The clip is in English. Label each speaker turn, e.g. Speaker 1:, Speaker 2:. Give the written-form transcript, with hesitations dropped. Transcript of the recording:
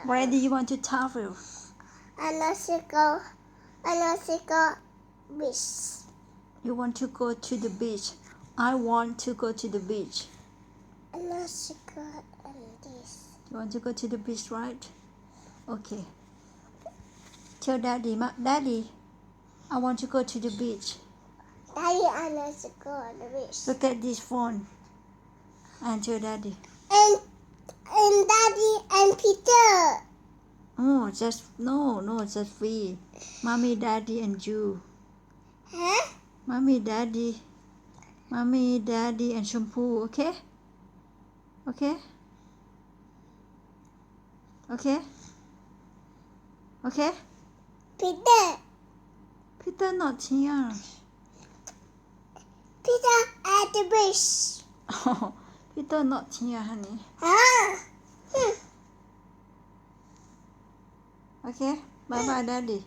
Speaker 1: Where do you want to travel?
Speaker 2: I want to go beach.
Speaker 1: You want to go to the beach. I want to go to the beach.
Speaker 2: I want to go on this.
Speaker 1: You want to go to the beach, right? Okay. Tell Daddy, Daddy, I want to go to the beach.
Speaker 2: Daddy, I want to go on the beach.
Speaker 1: Look at this phone. And tell Daddy.
Speaker 2: And Daddy and Peter.
Speaker 1: Oh, just we. Mommy, Daddy, and you.
Speaker 2: Huh?
Speaker 1: Mommy, Daddy, and Shampoo. Okay? Okay? Okay? Okay? Peter not here.
Speaker 2: Peter at the beach.
Speaker 1: Oh, Peter not here, honey. Okay? Bye bye, Daddy.